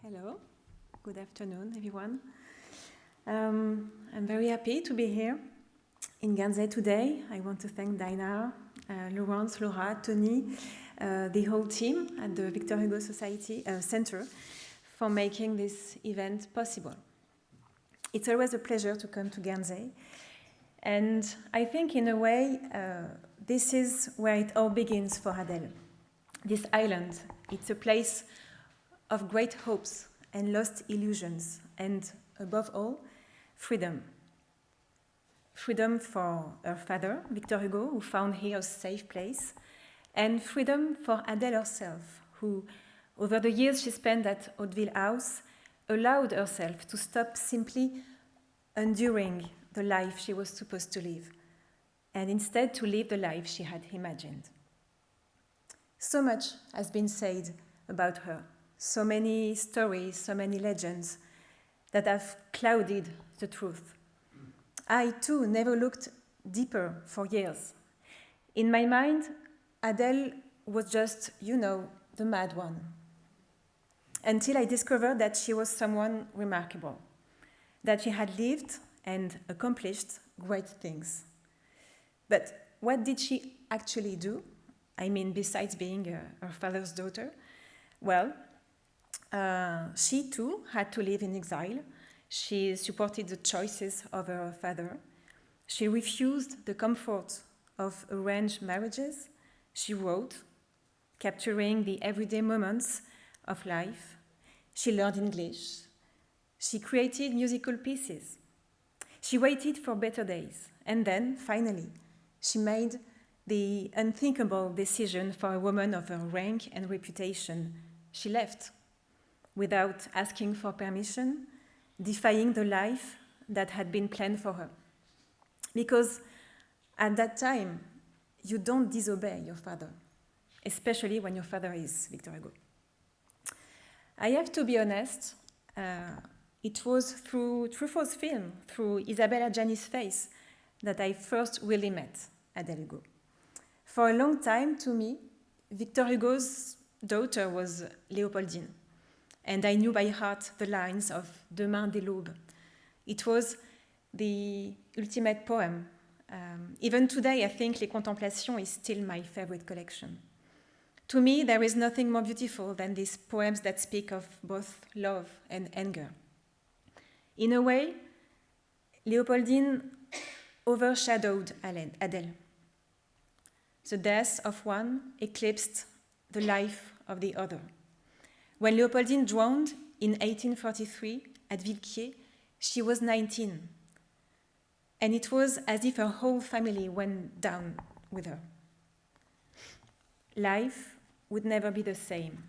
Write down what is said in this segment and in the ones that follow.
Hello, good afternoon, everyone. I'm very happy to be here in Guernsey today. I want to thank Dinah, Laurence, Laura, Tony, the whole team at the Victor Hugo Society Center for making this event possible. It's always a pleasure to come to Guernsey, and I think in a way this is where it all begins for Adèle. This island, it's a place of great hopes and lost illusions, and above all, freedom. Freedom for her father, Victor Hugo, who found here a safe place, and freedom for Adèle herself, who, over the years she spent at Hauteville House, allowed herself to stop simply enduring the life she was supposed to live, and instead to live the life she had imagined. So much has been said about her, so many stories, so many legends that have clouded the truth. I, too, never looked deeper for years. In my mind, Adèle was just, the mad one. Until I discovered that she was someone remarkable, that she had lived and accomplished great things. But what did she actually do? I mean, besides being her father's daughter? Well, she too had to live in exile. She supported the choices of her father. She refused the comfort of arranged marriages. She wrote, capturing the everyday moments of life. She learned English. She created musical pieces. She waited for better days. And then, finally, she made the unthinkable decision for a woman of her rank and reputation. She left without asking for permission, defying the life that had been planned for her. Because at that time, you don't disobey your father, especially when your father is Victor Hugo. I have to be honest, it was through Truffaut's film, through Isabelle Adjani's face, that I first really met Adèle Hugo. For a long time, to me, Victor Hugo's daughter was Léopoldine, and I knew by heart the lines of Demain dès l'aube. It was the ultimate poem. Even today, I think Les Contemplations is still my favorite collection. To me, there is nothing more beautiful than these poems that speak of both love and anger. In a way, Léopoldine overshadowed Adèle. The death of one eclipsed the life of the other. When Léopoldine drowned in 1843 at Villequier, she was 19. And it was as if her whole family went down with her. Life would never be the same.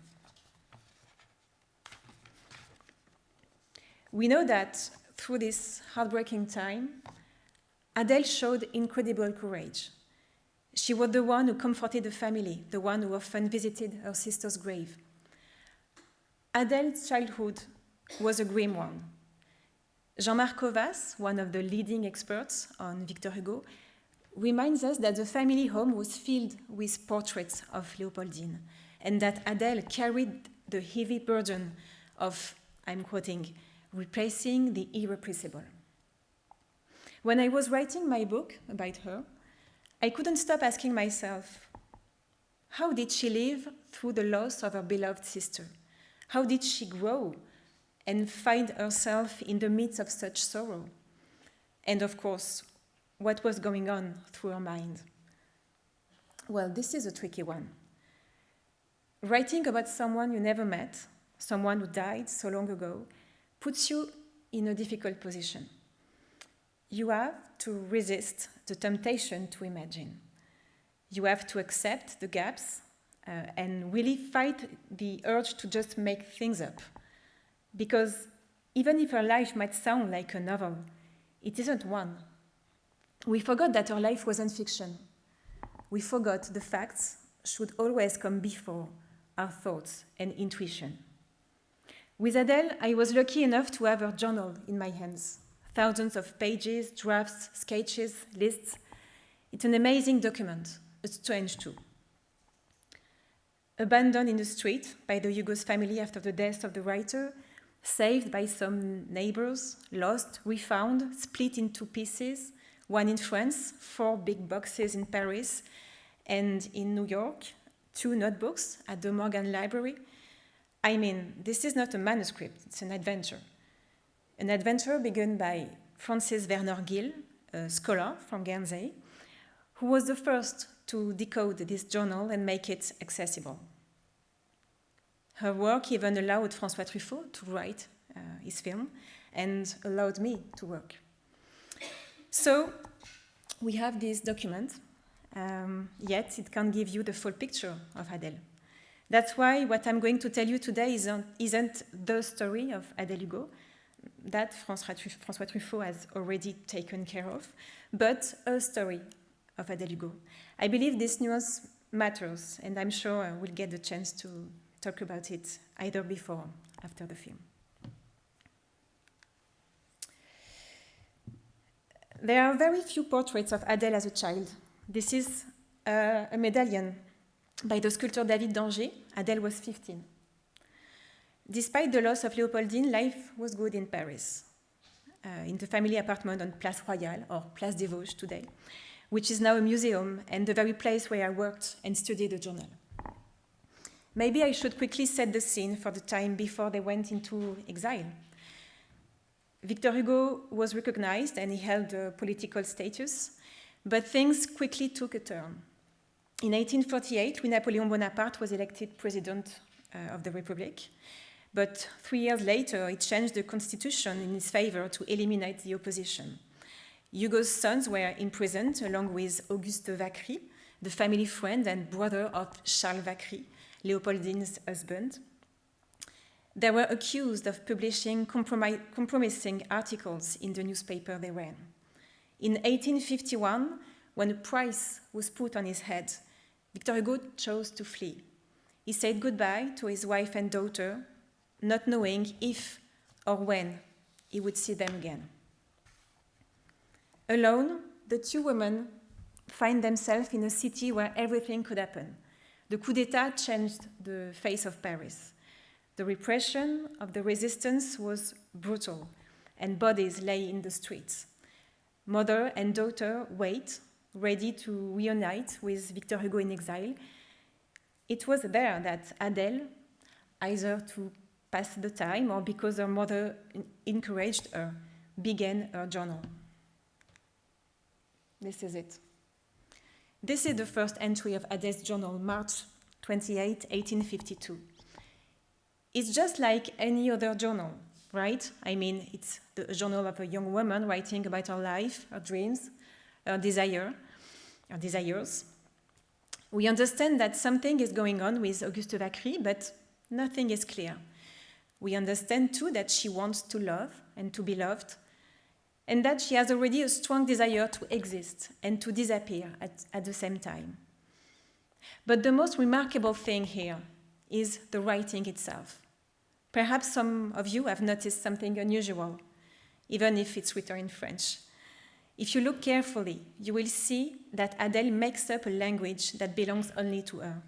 We know that through this heartbreaking time, Adèle showed incredible courage. She was the one who comforted the family, the one who often visited her sister's grave. Adèle's childhood was a grim one. Jean-Marc Kovas, one of the leading experts on Victor Hugo, reminds us that the family home was filled with portraits of Léopoldine, and that Adèle carried the heavy burden of, I'm quoting, replacing the irreplaceable. When I was writing my book about her, I couldn't stop asking myself, how did she live through the loss of her beloved sister? How did she grow and find herself in the midst of such sorrow? And of course, what was going on through her mind? Well, this is a tricky one. Writing about someone you never met, someone who died so long ago, puts you in a difficult position. You have to resist the temptation to imagine. You have to accept the gaps and really fight the urge to just make things up. Because even if her life might sound like a novel, it isn't one. We forgot that her life wasn't fiction. We forgot the facts should always come before our thoughts and intuition. With Adèle, I was lucky enough to have her journal in my hands. Thousands of pages, drafts, sketches, lists. It's an amazing document, a strange too. Abandoned in the street by the Hugo's family after the death of the writer, saved by some neighbors, lost, refound, split into pieces, one in France, 4 big boxes in Paris, and in New York, 2 notebooks at the Morgan Library. I mean, this is not a manuscript, it's an adventure. An adventure begun by Frances Werner Gill, a scholar from Guernsey, who was the first to decode this journal and make it accessible. Her work even allowed François Truffaut to write his film and allowed me to work. So we have this document, yet it can't give you the full picture of Adèle. That's why what I'm going to tell you today isn't the story of Adèle Hugo, that François Truffaut has already taken care of, but a story of Adèle Hugo. I believe this nuance matters, and I'm sure we'll get the chance to talk about it either before or after the film. There are very few portraits of Adèle as a child. This is a medallion by the sculptor David d'Angers. Adèle was 15. Despite the loss of Léopoldine, life was good in Paris, in the family apartment on Place Royale, or Place des Vosges today, which is now a museum and the very place where I worked and studied the journal. Maybe I should quickly set the scene for the time before they went into exile. Victor Hugo was recognized and he held a political status, but things quickly took a turn. In 1848, Louis-Napoleon Bonaparte was elected president of the Republic, but 3 years later, he changed the constitution in his favor to eliminate the opposition. Hugo's sons were imprisoned along with Auguste Vacquerie, the family friend and brother of Charles Vacquerie, Léopoldine's husband. They were accused of publishing compromising articles in the newspaper they ran. In 1851, when a price was put on his head, Victor Hugo chose to flee. He said goodbye to his wife and daughter, not knowing if or when he would see them again. Alone, the 2 women find themselves in a city where everything could happen. The coup d'etat changed the face of Paris. The repression of the resistance was brutal, and bodies lay in the streets. Mother and daughter wait, ready to reunite with Victor Hugo in exile. It was there that Adèle, either to pass the time or because her mother encouraged her, began her journal. This is it. This is the first entry of Adèle's journal, March 28, 1852. It's just like any other journal, right? I mean, it's the journal of a young woman writing about her life, her dreams, her desires. We understand that something is going on with Auguste Vacquerie, but nothing is clear. We understand too that she wants to love and to be loved, and that she has already a strong desire to exist and to disappear at the same time. But the most remarkable thing here is the writing itself. Perhaps some of you have noticed something unusual, even if it's written in French. If you look carefully, you will see that Adèle makes up a language that belongs only to her.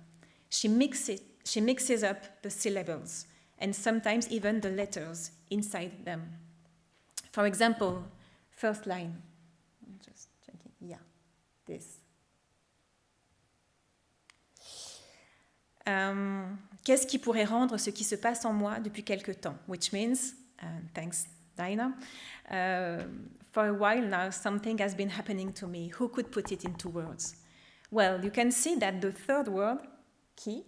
She mixes up the syllables, and sometimes even the letters inside them. For example, first line. I'm just checking. Yeah, this. Qu'est-ce qui pourrait rendre ce qui se passe en moi depuis quelque temps? Which means, thanks, Dinah, for a while now, something has been happening to me. Who could put it into words? Well, you can see that the third word, qui,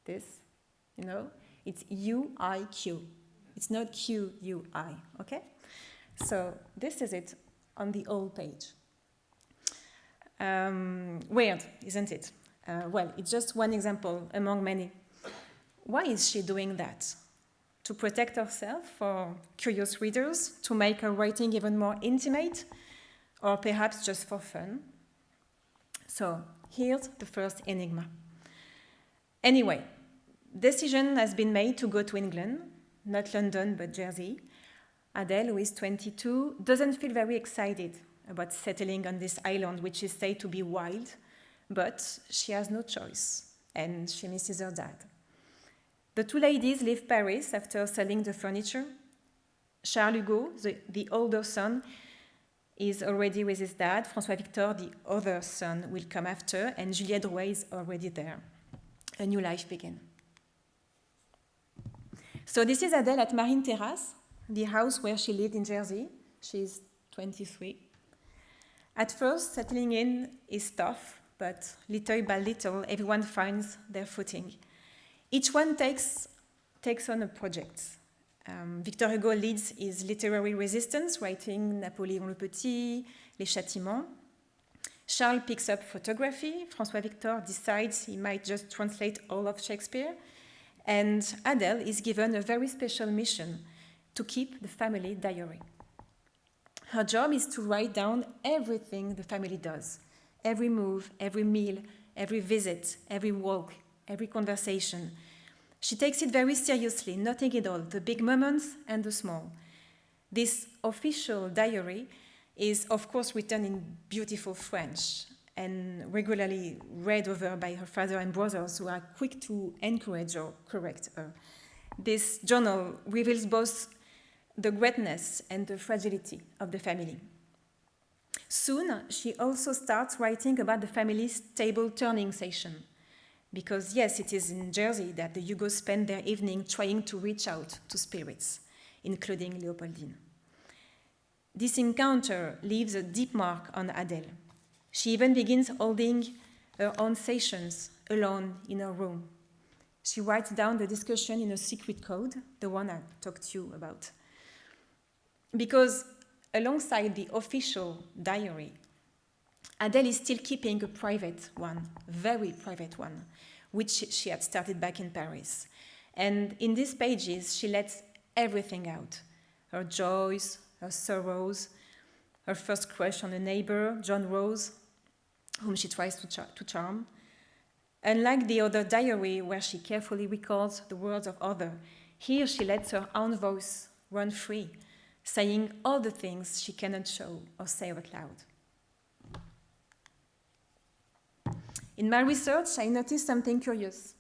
this, you know, it's U-I-Q. It's not Q-U-I, okay? So this is it on the old page. Weird, isn't it? Well, it's just one example among many. Why is she doing that? To protect herself for curious readers, to make her writing even more intimate, or perhaps just for fun? So here's the first enigma. Anyway, decision has been made to go to England, not London, but Jersey. Adèle, who is 22, doesn't feel very excited about settling on this island, which is said to be wild, but she has no choice, and she misses her dad. The two ladies leave Paris after selling the furniture. Charles Hugo, the older son, is already with his dad. François Victor, the other son, will come after, and Juliette Drouet is already there. A new life begins. So this is Adèle at Marine Terrace, the house where she lived in Jersey. She's 23. At first, settling in is tough, but little by little, everyone finds their footing. Each one takes on a project. Victor Hugo leads his literary resistance, writing Napoléon le Petit, Les Châtiments. Charles picks up photography. François Victor decides he might just translate all of Shakespeare. And Adèle is given a very special mission to keep the family diary. Her job is to write down everything the family does, every move, every meal, every visit, every walk, every conversation. She takes it very seriously, noting it all, the big moments and the small. This official diary is, of course, written in beautiful French and regularly read over by her father and brothers, who are quick to encourage or correct her. This journal reveals both the greatness and the fragility of the family. Soon, she also starts writing about the family's table turning session. Because yes, it is in Jersey that the Hugos spend their evening trying to reach out to spirits, including Leopoldine. This encounter leaves a deep mark on Adèle. She even begins holding her own sessions alone in her room. She writes down the discussion in a secret code, the one I talked to you about. Because alongside the official diary, Adèle is still keeping a private one, very private one, which she had started back in Paris. And in these pages, she lets everything out: her joys, her sorrows, her first crush on a neighbor, John Rose, whom she tries to charm. Unlike the other diary, where she carefully records the words of others, here she lets her own voice run free, saying all the things she cannot show or say out loud. In my research, I noticed something curious.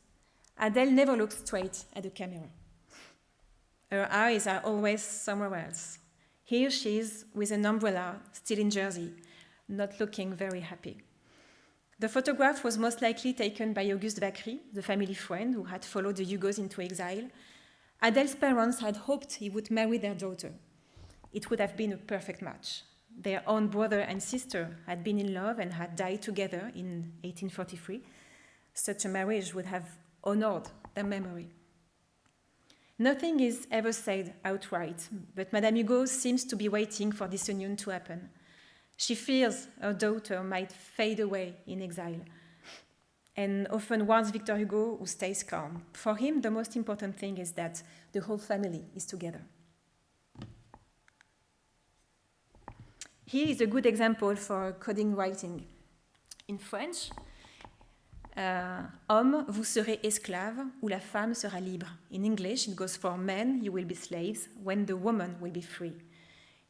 Adèle never looks straight at the camera. Her eyes are always somewhere else. Here she is with an umbrella, still in Jersey, not looking very happy. The photograph was most likely taken by Auguste Vacry, the family friend who had followed the Hugos into exile. Adèle's parents had hoped he would marry their daughter. It would have been a perfect match. Their own brother and sister had been in love and had died together in 1843. Such a marriage would have honored their memory. Nothing is ever said outright, but Madame Hugo seems to be waiting for this union to happen. She fears her daughter might fade away in exile, and often warns Victor Hugo, who stays calm. For him, the most important thing is that the whole family is together. Here is a good example for coding writing. In French, homme, vous serez esclave, ou la femme sera libre. In English, it goes for men, you will be slaves, when the woman will be free.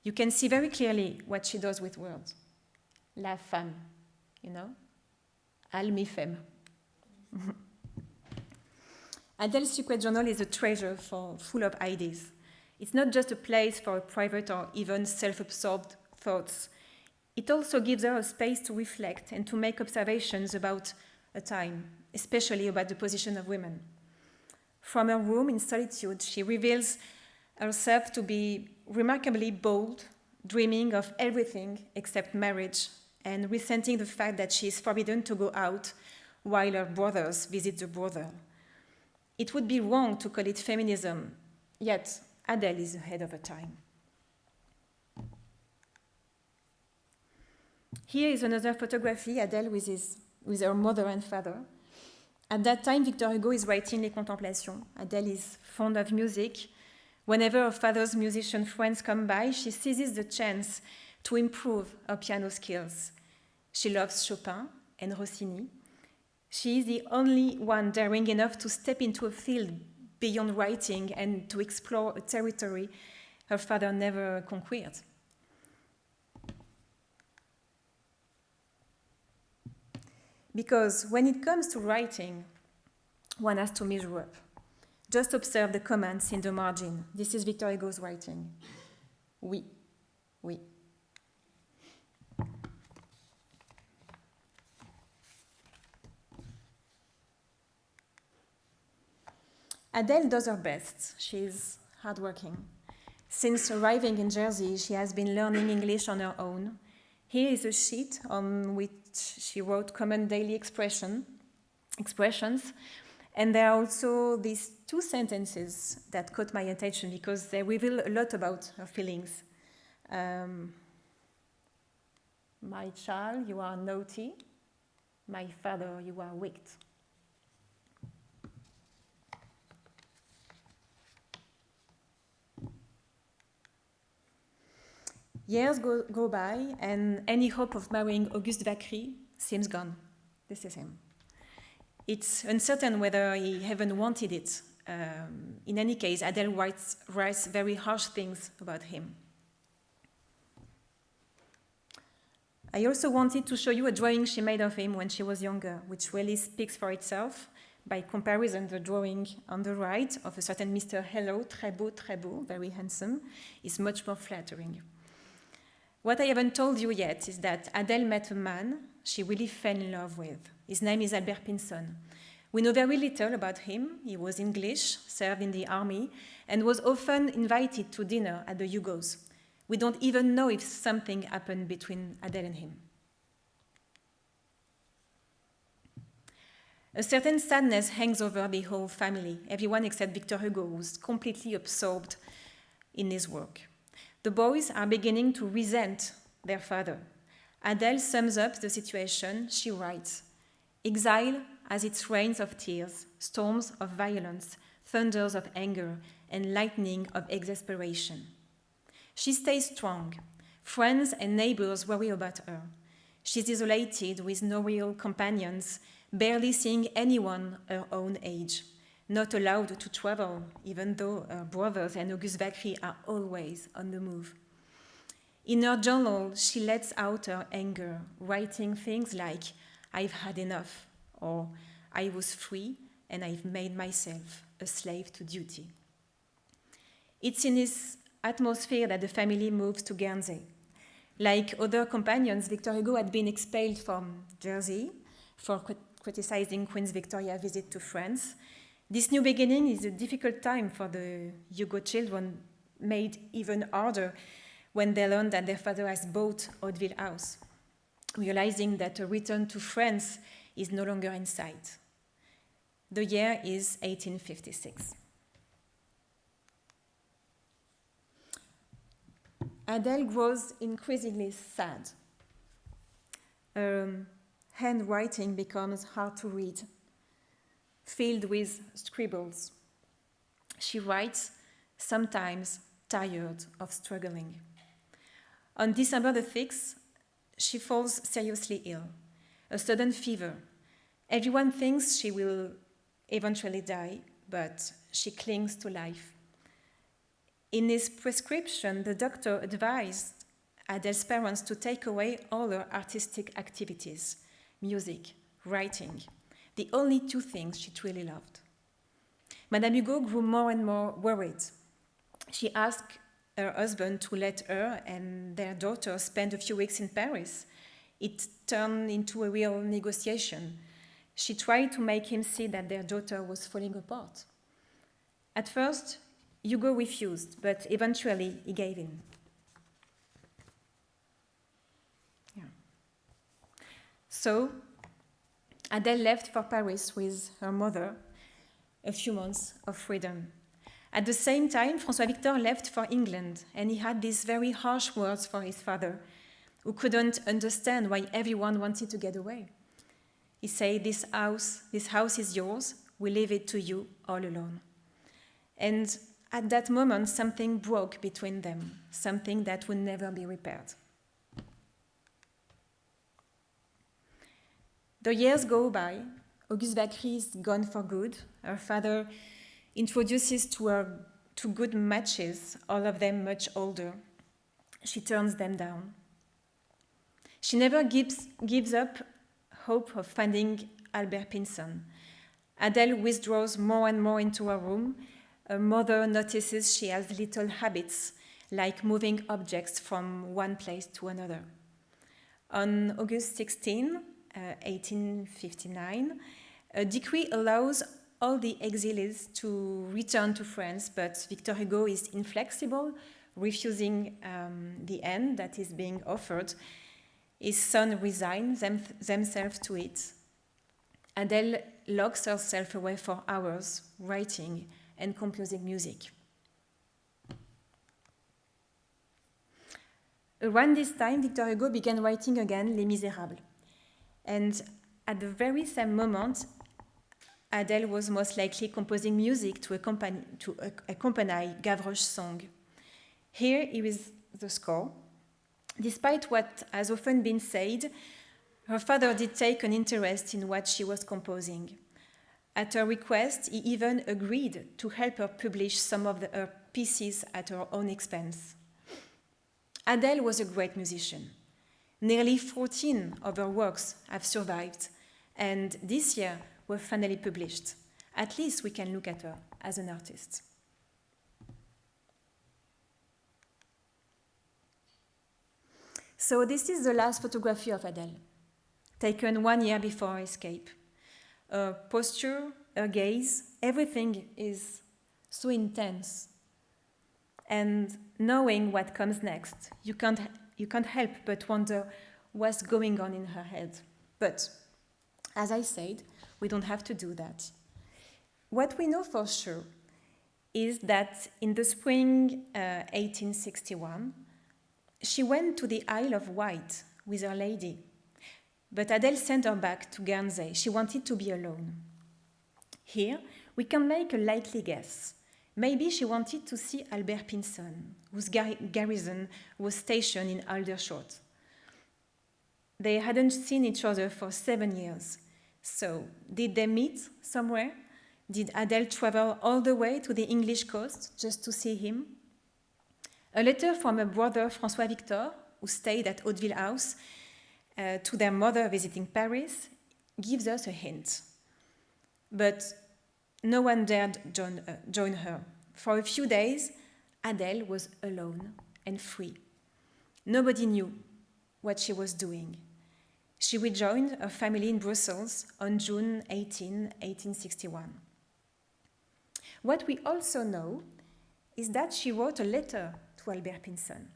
You can see very clearly what she does with words. La femme, you know? Elle me femme. Adèle's secret journal is a treasure full of ideas. It's not just a place for private or even self-absorbed thoughts. It also gives her a space to reflect and to make observations about a time, especially about the position of women. From her room in solitude, she reveals herself to be remarkably bold, dreaming of everything except marriage, and resenting the fact that she is forbidden to go out while her brothers visit the brothel. It would be wrong to call it feminism, yet Adèle is ahead of her time. Here is another photography, Adèle with her mother and father. At that time, Victor Hugo is writing Les Contemplations. Adèle is fond of music. Whenever her father's musician friends come by, she seizes the chance to improve her piano skills. She loves Chopin and Rossini. She is the only one daring enough to step into a field beyond writing and to explore a territory her father never conquered. Because when it comes to writing, one has to measure up. Just observe the comments in the margin. This is Victor Hugo's writing. Oui, oui. Adèle does her best. She's hardworking. Since arriving in Jersey, she has been learning English on her own. Here is a sheet on which she wrote common daily expressions, and there are also these two sentences that caught my attention because they reveal a lot about her feelings. My child, you are naughty. My father, you are wicked. Years go by, and any hope of marrying Auguste Vacquerie seems gone. This is him. It's uncertain whether he even wanted it. In any case, Adèle writes very harsh things about him. I also wanted to show you a drawing she made of him when she was younger, which really speaks for itself. By comparison, the drawing on the right of a certain Mr. Hello, très beau, very handsome, is much more flattering. What I haven't told you yet is that Adèle met a man she really fell in love with. His name is Albert Pinson. We know very little about him. He was English, served in the army, and was often invited to dinner at the Hugos. We don't even know if something happened between Adèle and him. A certain sadness hangs over the whole family, everyone except Victor Hugo, who's completely absorbed in his work. The boys are beginning to resent their father. Adèle sums up the situation. She writes, "Exile has its rains of tears, storms of violence, thunders of anger, and lightning of exasperation. She stays strong. Friends and neighbors worry about her. She's isolated with no real companions, barely seeing anyone her own age, not allowed to travel, even though her brothers and Auguste Vacquerie are always on the move. In her journal, she lets out her anger, writing things like, 'I've had enough,' or 'I was free and I've made myself a slave to duty.' It's in this atmosphere that the family moves to Guernsey. Like other companions, Victor Hugo had been expelled from Jersey for criticizing Queen Victoria's visit to France. This new beginning is a difficult time for the Hugo children, made even harder when they learn that their father has bought Hauteville House, realizing that a return to France is no longer in sight. The year is 1856. Adèle grows increasingly sad. Handwriting becomes hard to read, filled with scribbles. She writes, sometimes tired of struggling. On December the 6th, she falls seriously ill, a sudden fever. Everyone thinks she will eventually die, but she clings to life. In his prescription, the doctor advised Adèle's parents to take away all her artistic activities, music, writing, the only two things she truly loved. Madame Hugo grew more and more worried. She asked her husband to let her and their daughter spend a few weeks in Paris. It turned into a real negotiation. She tried to make him see that their daughter was falling apart. At first, Hugo refused, but eventually he gave in. So, Adèle left for Paris with her mother, a few months of freedom. At the same time, François Victor left for England, and he had these very harsh words for his father, who couldn't understand why everyone wanted to get away. He said, this house is yours, we leave it to you all alone. And at that moment, something broke between them, something that would never be repaired. The years go by. Auguste Vacquerie is gone for good. Her father introduces to her two good matches, all of them much older. She turns them down. She never gives up hope of finding Albert Pinson. Adèle withdraws more and more into her room. Her mother notices she has little habits, like moving objects from one place to another. On August 16, 1859, a decree allows all the exiles to return to France, but Victor Hugo is inflexible, refusing the end that is being offered. His son resigns themselves to it. Adèle locks herself away for hours, writing and composing music. Around this time, Victor Hugo began writing again Les Misérables. And at the very same moment, Adèle was most likely composing music to accompany Gavroche's song. Here is the score. Despite what has often been said, her father did take an interest in what she was composing. At her request, he even agreed to help her publish some of her pieces at her own expense. Adèle was a great musician. Nearly 14 of her works have survived, and this year were finally published. At least we can look at her as an artist. So this is the last photography of Adèle, taken 1 year before her escape. Her posture, her gaze, everything is so intense. And knowing what comes next, you can't help but wonder what's going on in her head. But, as I said, we don't have to do that. What we know for sure is that in the spring 1861, she went to the Isle of Wight with her lady. But Adèle sent her back to Guernsey. She wanted to be alone. Here, we can make a likely guess. Maybe she wanted to see Albert Pinson, whose garrison was stationed in Aldershot. They hadn't seen each other for 7 years. So, did they meet somewhere? Did Adèle travel all the way to the English coast just to see him? A letter from her brother François Victor, who stayed at Hauteville House, to their mother visiting Paris, gives us a hint. But no one dared join her. For a few days, Adèle was alone and free. Nobody knew what she was doing. She rejoined her family in Brussels on June 18, 1861. What we also know is that she wrote a letter to Albert Pinson,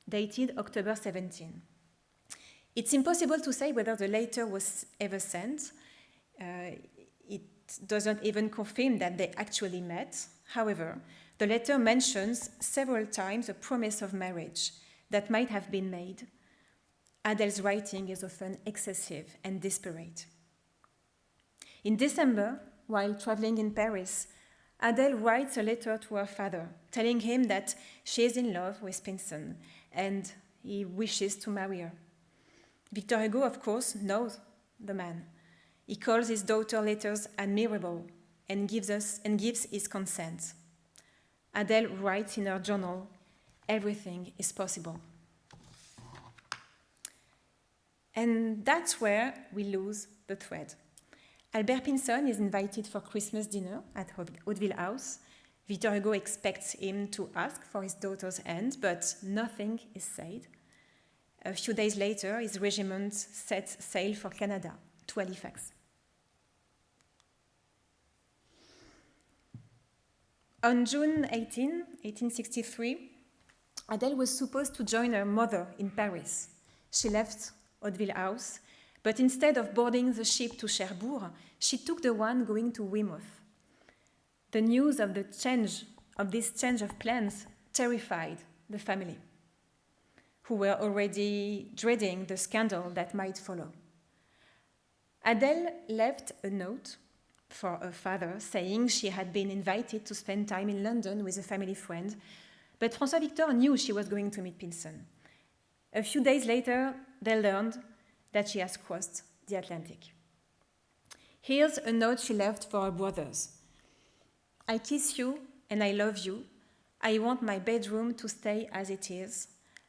dated October 17. It's impossible to say whether the letter was ever sent. It doesn't even confirm that they actually met. However, the letter mentions several times a promise of marriage that might have been made. Adèle's writing is often excessive and desperate. In December, while traveling in Paris, Adèle writes a letter to her father, telling him that she is in love with Pinson and he wishes to marry her. Victor Hugo, of course, knows the man. He calls his daughter's letters admirable and gives his consent. Adèle writes in her journal, "Everything is possible." And that's where we lose the thread. Albert Pinson is invited for Christmas dinner at Hauteville House. Victor Hugo expects him to ask for his daughter's hand, but nothing is said. A few days later, his regiment sets sail for Canada, to Halifax. On June 18, 1863, Adèle was supposed to join her mother in Paris. She left Hauteville House, but instead of boarding the ship to Cherbourg, she took the one going to Weymouth. The news of this change of plans terrified the family, who were already dreading the scandal that might follow. Adèle left a note for her father saying she had been invited to spend time in London with a family friend, but François Victor knew she was going to meet Pinson. A few days later, they learned that she has crossed the Atlantic. Here's a note she left for her brothers. "I kiss you and I love you. I want my bedroom to stay as it is.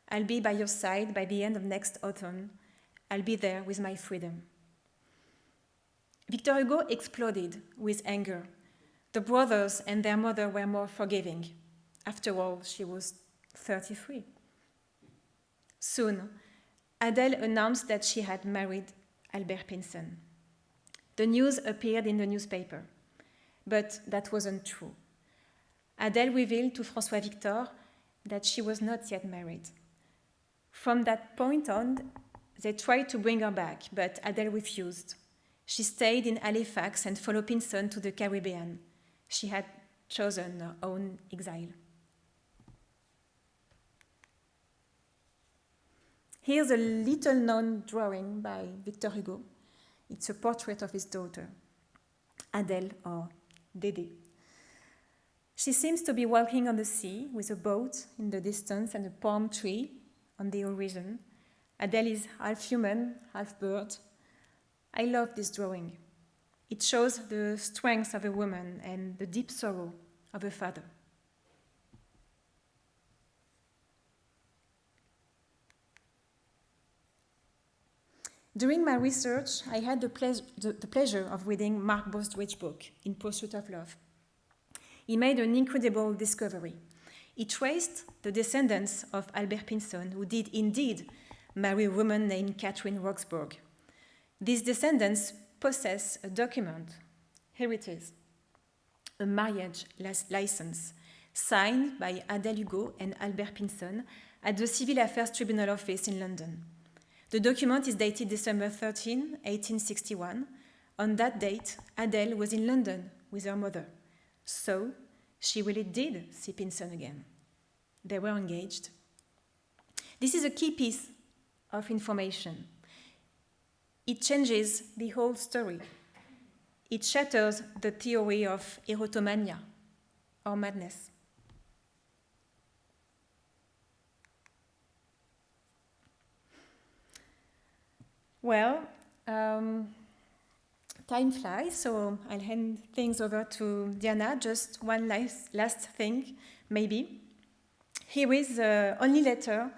I'll be by your side by the end of next autumn. I'll be there with my freedom." Victor Hugo exploded with anger. The brothers and their mother were more forgiving. After all, she was 33. Soon, Adèle announced that she had married Albert Pinson. The news appeared in the newspaper, but that wasn't true. Adèle revealed to François Victor that she was not yet married. From that point on, they tried to bring her back, but Adèle refused. She stayed in Halifax and followed Pinson to the Caribbean. She had chosen her own exile. Here's a little-known drawing by Victor Hugo. It's a portrait of his daughter, Adèle, or Dédé. She seems to be walking on the sea with a boat in the distance and a palm tree on the horizon. Adèle is half human, half bird. I love this drawing. It shows the strength of a woman and the deep sorrow of a father. During my research, I had the pleasure of reading Mark Bostwich's book, In Pursuit of Love. He made an incredible discovery. He traced the descendants of Albert Pinson, who did indeed marry a woman named Catherine Roxburgh. These descendants possess a document. Here it is, a marriage license signed by Adèle Hugo and Albert Pinson at the Civil Affairs Tribunal office in London. The document is dated December 13, 1861. On that date, Adèle was in London with her mother. So, she really did see Pinson again. They were engaged. This is a key piece of information. It changes the whole story. It shatters the theory of erotomania, or madness. Well, time flies, so I'll hand things over to Diana. Just one last thing, maybe. Here is the only letter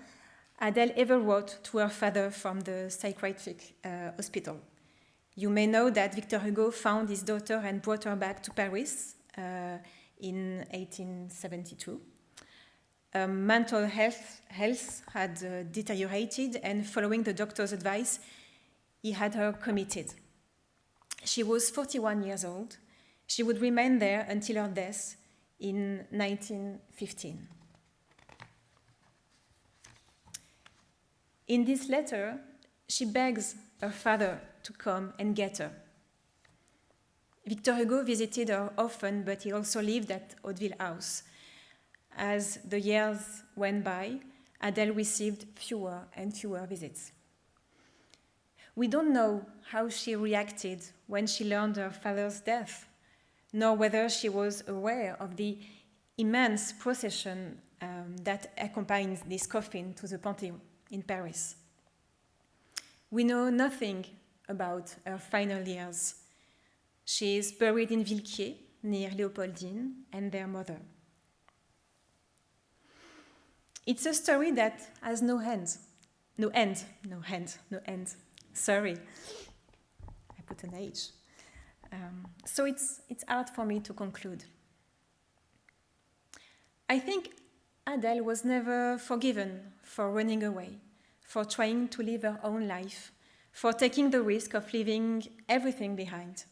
Adèle ever wrote to her father from the psychiatric hospital. You may know that Victor Hugo found his daughter and brought her back to Paris in 1872. Mental health had deteriorated, and following the doctor's advice, he had her committed. She was 41 years old. She would remain there until her death in 1915. In this letter, she begs her father to come and get her. Victor Hugo visited her often, but he also lived at Hauteville House. As the years went by, Adèle received fewer and fewer visits. We don't know how she reacted when she learned her father's death, nor whether she was aware of the immense procession that accompanies this coffin to the Panthéon in Paris. We know nothing about her final years. She is buried in Villequier, near Léopoldine, and their mother. It's a story that has no end. Sorry, I put an H. So it's hard for me to conclude. I think Adèle was never forgiven for running away, for trying to live her own life, for taking the risk of leaving everything behind.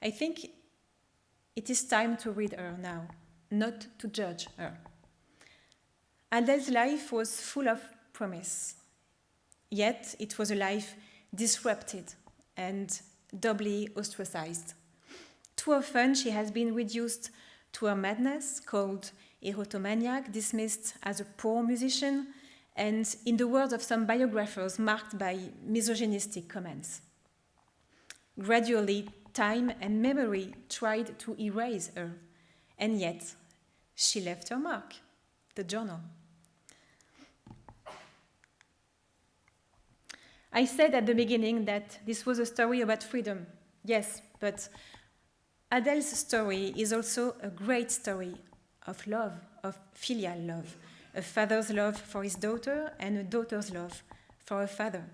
I think it is time to read her now, not to judge her. Adèle's life was full of promise, yet it was a life disrupted and doubly ostracized. Too often she has been reduced to her madness, called erotomaniac, dismissed as a poor musician, and in the words of some biographers, marked by misogynistic comments. Gradually, time and memory tried to erase her, and yet she left her mark, the journal. I said at the beginning that this was a story about freedom. Yes, but Adèle's story is also a great story of love, of filial love, a father's love for his daughter and a daughter's love for her father.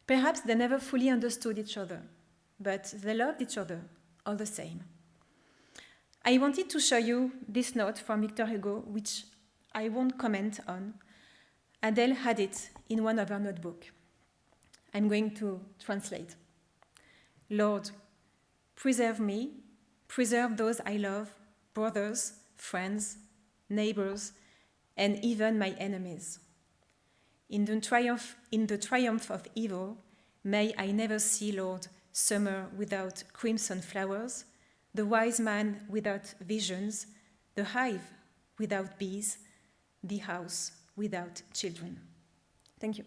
Perhaps they never fully understood each other, but they loved each other all the same. I wanted to show you this note from Victor Hugo, which I won't comment on. Adèle had it in one of her notebooks. I'm going to translate. Lord, preserve me, preserve those I love, brothers, friends, neighbors, and even my enemies. In the triumph of evil, may I never see, Lord, summer without crimson flowers, the wise man without visions, the hive without bees, the house without children. Thank you.